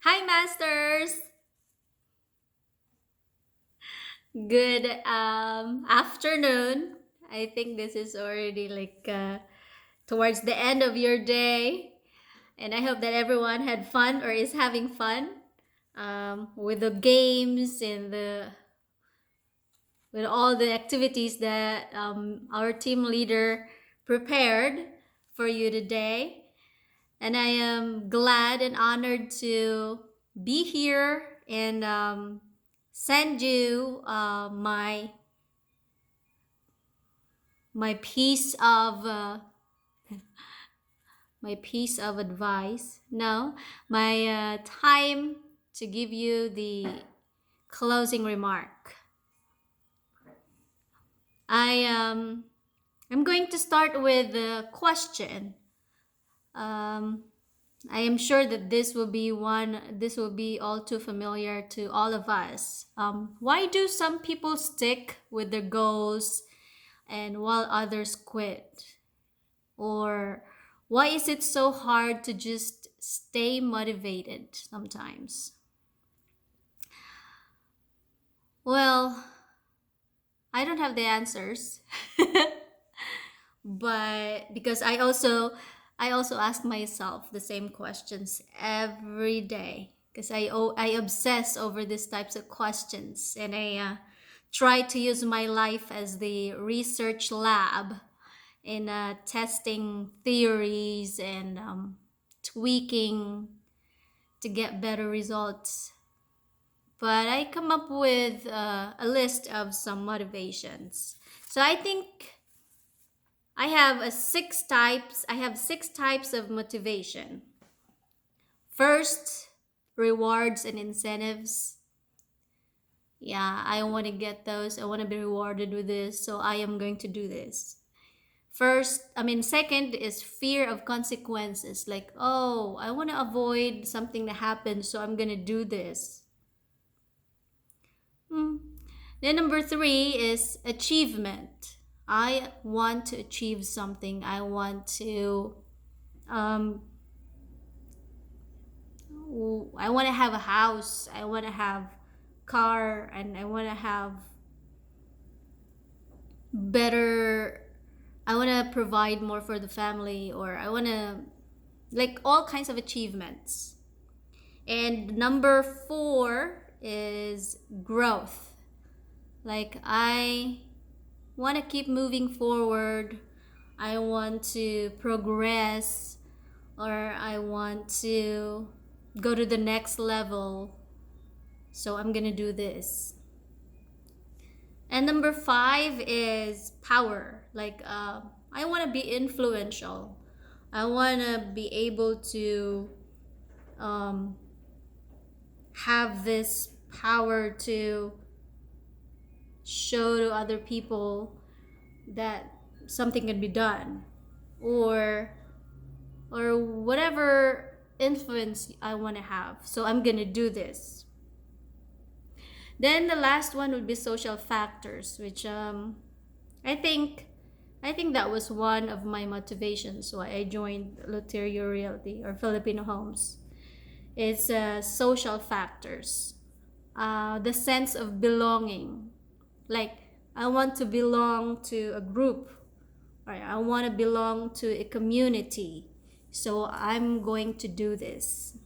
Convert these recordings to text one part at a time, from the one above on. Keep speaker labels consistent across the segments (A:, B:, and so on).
A: Hi, Masters! Good afternoon. I think this is already towards the end of your day. And I hope that everyone had fun or is having fun with the games and with all the activities that our team leader prepared for you today. And I am glad and honored to be here and send you my piece of advice. No, my time to give you the closing remark. I'm going to start with a question. Um, I am sure that this will be all too familiar to all of us. Why do some people stick with their goals and while others quit? Or why is it so hard to just stay motivated sometimes? Well, I don't have the answers, but because I also ask myself the same questions every day because I obsess over these types of questions, and I try to use my life as the research lab in testing theories and tweaking to get better results. But I come up with a list of some motivations. So I think I have six types of motivation. First, rewards and incentives. Yeah, I want to get those. I want to be rewarded with this, so I am going to do this. Second is fear of consequences. Like, oh, I want to avoid something that happens, so I'm going to do this. Hmm. Then number three is achievement. I want to achieve something. Um, I want to have a house. I want to have car, and I want to have better. I want to provide more for the family, or I want to like all kinds of achievements. And number four is growth. Like I want to keep moving forward. I want to progress, or I want to go to the next level. So I'm going to do this. And number five is power. I want to be influential. I want to be able to um, have this power to show to other people that something can be done, or whatever influence I want to have. So I'm going to do this. Then the last one would be social factors, which I think I think that was one of my motivations why I joined Loterio Realty or Filipino Homes. It's social factors, the sense of belonging. Like I want to belong to a group, or I want to belong to a community. So I'm going to do this.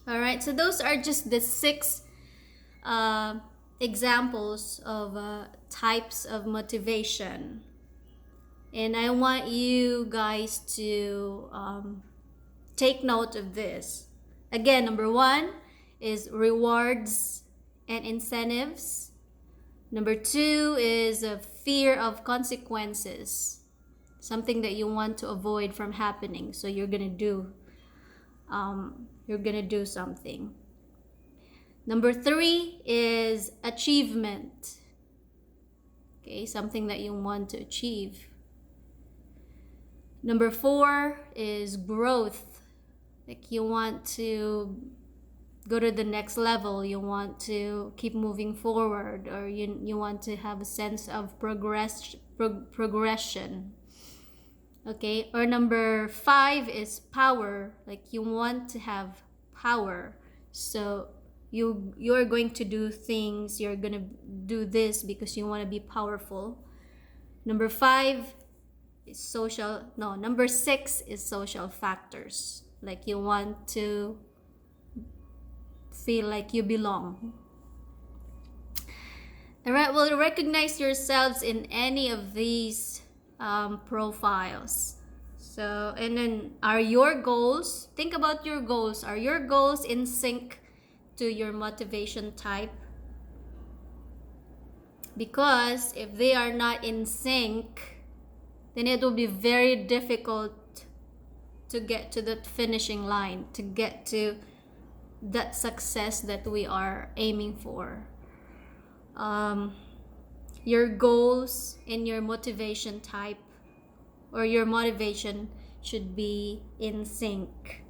A: All right. So those are just the six uh, examples of types of motivation. And I want you guys to take note of this. Again, number one is rewards and incentives. Number two is a fear of consequences, something that you want to avoid from happening. So you're gonna do something. Number three is achievement. Okay, something that you want to achieve. Number four is growth. Like you want to go to the next level, you want to keep moving forward, or you want to have a sense of progression. Okay, or number five is power. Like you want to have power. So you're going to do things, you're going to do this because you want to be powerful. Number 5 is social, no, number 6 is social factors. Like you want to feel like you belong. All right, well, recognize yourselves in any of these profiles. So, and then are your goals, think about your goals. Are your goals in sync to your motivation type? Because if they are not in sync, then it will be very difficult to get to the finishing line, to get to that success that we are aiming for. Your goals and your motivation type, or your motivation, should be in sync.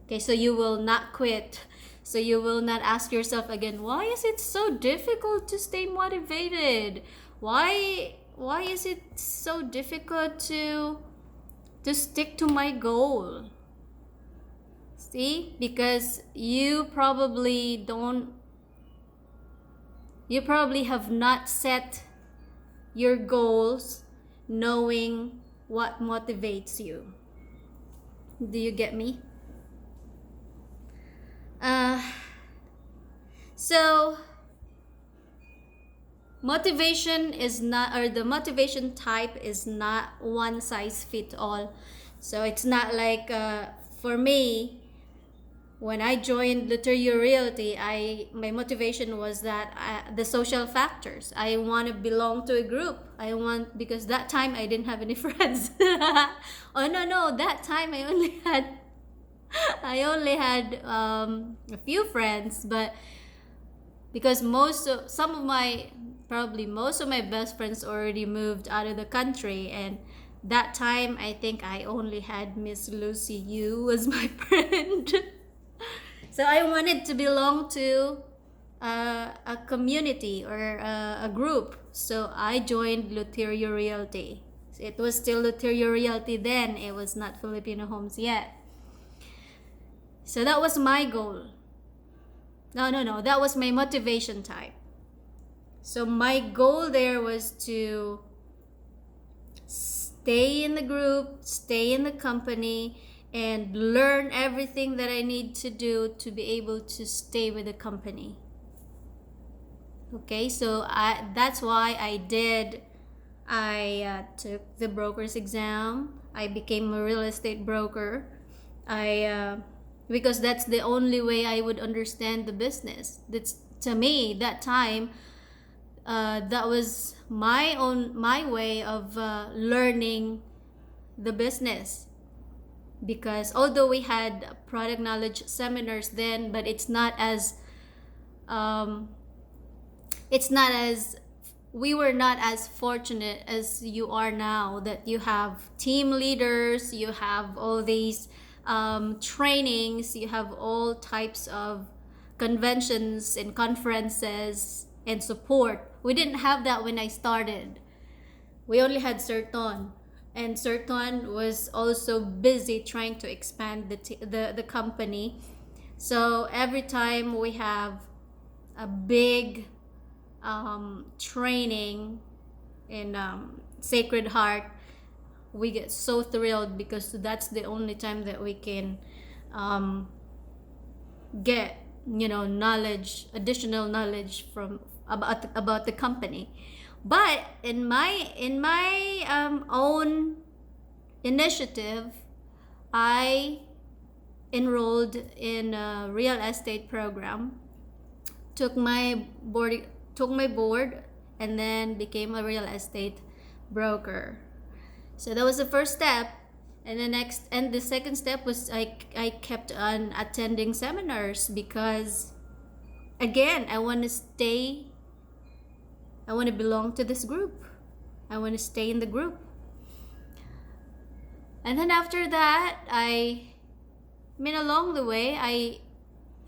A: Okay, so you will not quit. So you will not ask yourself again, why is it so difficult to stay motivated? Why is it so difficult to stick to my goal? See? Because you probably have not set your goals knowing what motivates you. Do you get me? So motivation is not, or the motivation type is not one size fit all. So it's not like for me, when I joined Luterio Realty, my motivation was that the social factors. I want to belong to a group. Because that time I didn't have any friends. Oh no, that time I only had a few friends, but because most of my best friends already moved out of the country, and that time I think I only had Miss Lucy Yu as my friend. So I wanted to belong to a community or a group. So I joined Luterio Realty. It was still Luterio Realty then. It was not Filipino Homes yet. So that was my goal. No. That was my motivation type. So my goal there was to stay in the group, stay in the company, and learn everything that I need to do to be able to stay with the company. Okay, so that's why I took the broker's exam. I became a real estate broker. Because that's the only way I would understand the business. That's, to me, that time, that was my way of learning the business. Because although we had product knowledge seminars then, but it's not as we were not as fortunate as you are now, that you have team leaders, you have all these trainings, you have all types of conventions and conferences and support. We didn't have that when I started. We only had Certon, and Certon was also busy trying to expand the company. So every time we have a big training in Sacred Heart, we get so thrilled because that's the only time that we can get additional knowledge from about the company. But in my own initiative, I enrolled in a real estate program, took my board, and then became a real estate broker. So that was the first step. And the second step was I kept on attending seminars, because again, I want to belong to this group. I want to stay in the group. And then after that, along the way, I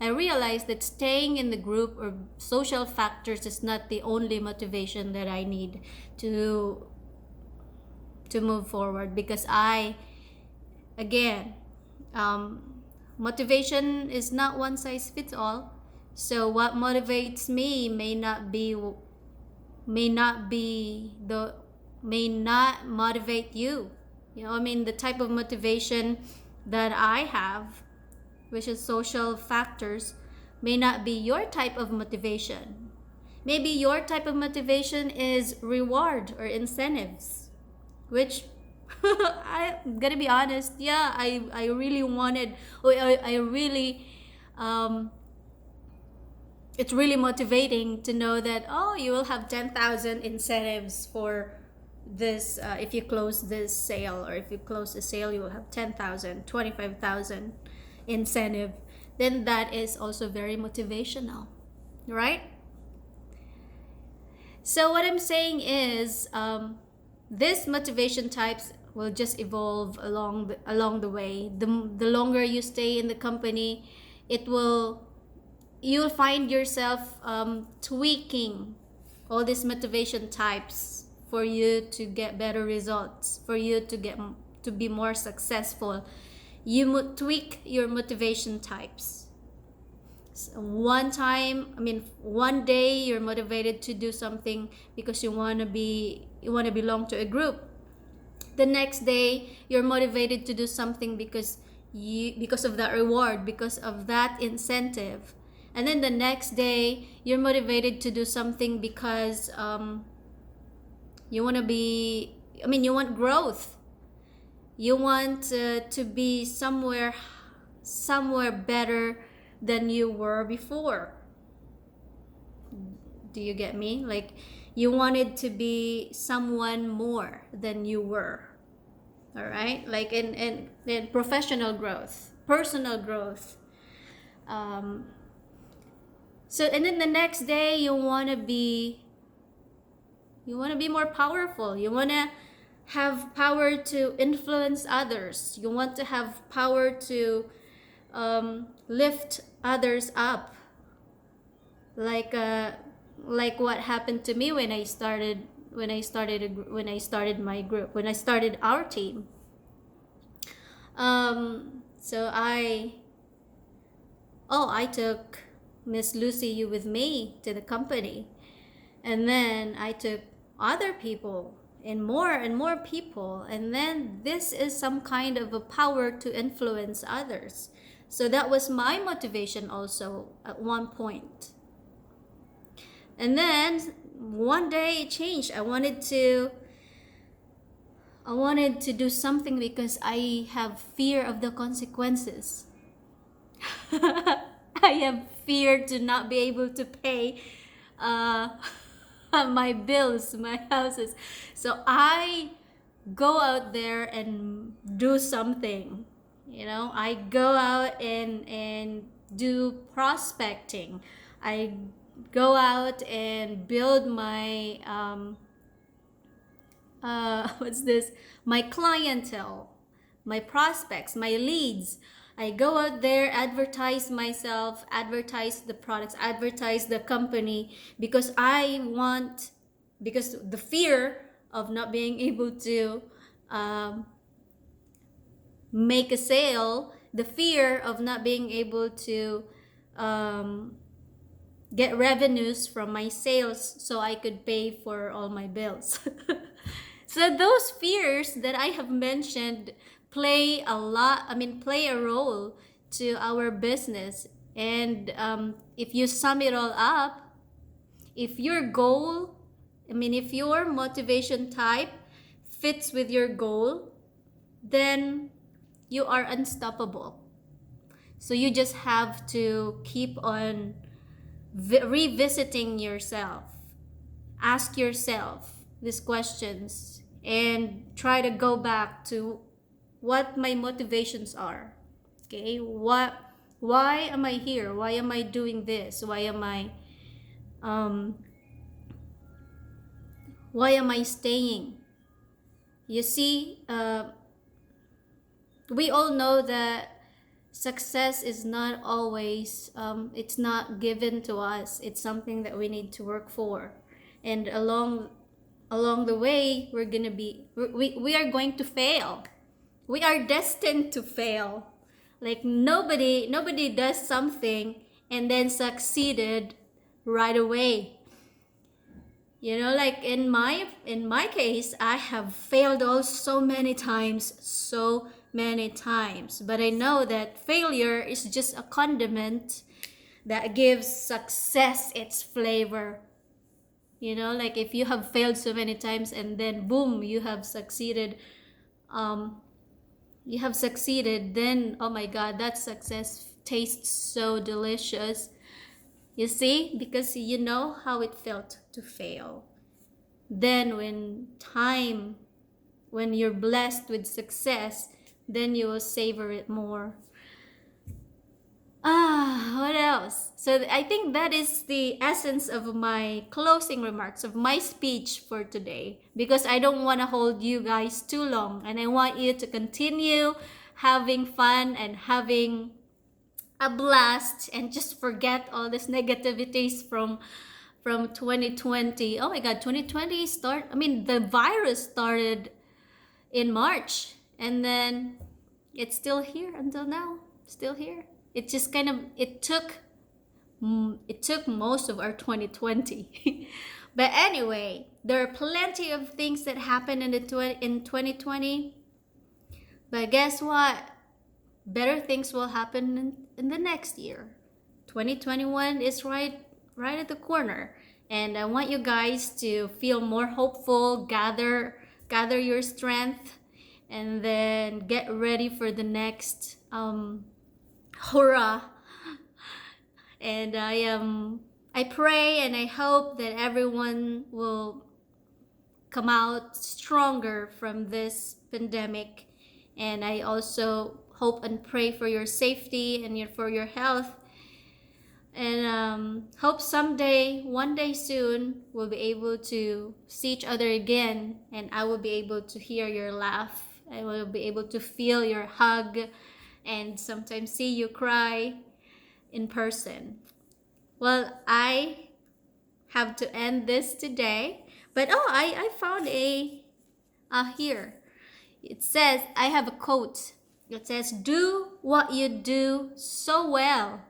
A: realized that staying in the group or social factors is not the only motivation that I need to move forward. Because motivation is not one size fits all. So what motivates me may not be the may not motivate you. You know, I mean, the type of motivation that I have, which is social factors, may not be your type of motivation. Maybe your type of motivation is reward or incentives, which I'm gonna be honest, yeah, I really wanted, or I really, um, it's really motivating to know that, oh, you will have 10,000 incentives for this, if you close this sale, or if you close the sale, you will have 10,000, 25,000 incentive. Then that is also very motivational, right? So what I'm saying is, this motivation types will just evolve along the way. The longer you stay in the company, it will you'll find yourself tweaking all these motivation types for you to get better results, for you to be more successful. You tweak your motivation types. One time, I mean, one day you're motivated to do something because you want to belong to a group. The next day you're motivated to do something because of that reward, because of that incentive. And then the next day you're motivated to do something because you want to be I mean you want growth. You want to be somewhere better than you were before. Do you get me? Like, you wanted to be someone more than you were. All right, like in professional growth, personal growth. So and then the next day you want to be more powerful. You want to have power to influence others. You want to have power to lift others up, like what happened to me when I started my group, when I started our team. So I took Miss Lucy Yu with me to the company, and then I took other people and more people, and then this is some kind of a power to influence others. So that was my motivation also at one point. And then one day it changed. I wanted to do something because I have fear of the consequences. I have fear to not be able to pay my bills, my houses. So I go out there and do something. You know, I go out and do prospecting. I go out and build my my clientele, my prospects, my leads. I go out there, advertise myself, advertise the products, advertise the company, because the fear of not being able to make a sale, the fear of not being able to get revenues from my sales so I could pay for all my bills. So those fears that I have mentioned play a role to our business. And if you sum it all up, if your motivation type fits with your goal, then you are unstoppable. So you just have to keep on revisiting yourself. Ask yourself these questions and try to go back to what my motivations are. Okay, why am I here? Why am I doing this? Why am I staying? You see, we all know that success is not always it's not given to us. It's something that we need to work for, and along the way we are going to fail. We are destined to fail. Like nobody does something and then succeeded right away. Like in my case, I have failed all so many times, but I know that failure is just a condiment that gives success its flavor. Like if you have failed so many times and then boom, you have succeeded, then oh my god, that success tastes so delicious. You see, because you know how it felt to fail. Then when you're blessed with success, then you will savor it more. What else? So I think that is the essence of my closing remarks, of my speech for today, because I don't want to hold you guys too long and I want you to continue having fun and having a blast and just forget all these negativities from 2020. Oh my god, 2020 the virus started in March, and then it's still here until now. Still here. It just kind of it took most of our 2020. But anyway, there are plenty of things that happened in 2020. But guess what? Better things will happen in the next year. 2021 is right at the corner, and I want you guys to feel more hopeful, gather your strength, and then get ready for the next hurrah. And I pray and I hope that everyone will come out stronger from this pandemic. And I also hope and pray for your safety and for your health. And hope someday, one day soon, we'll be able to see each other again, and I will be able to hear your laugh. I will be able to feel your hug and sometimes see you cry in person. Well, I have to end this today, but I found here. It says, I have a quote. It says, do what you do so well.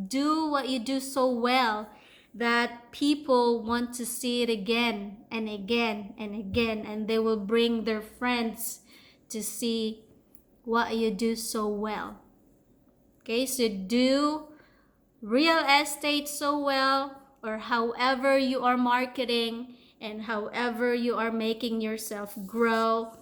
A: Do what you do so well that people want to see it again and again and again, and they will bring their friends to see what you do so well. Okay, so do real estate so well, or however you are marketing and however you are making yourself grow.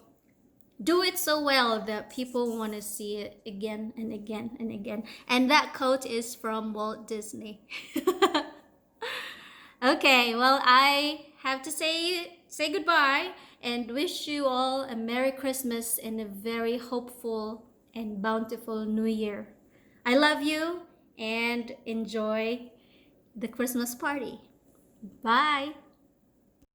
A: Do it so well that people want to see it again and again and again. And that quote is from Walt Disney. Okay, well, I have to say goodbye and wish you all a Merry Christmas and a very hopeful and bountiful New Year. I love you and enjoy the Christmas party. Bye.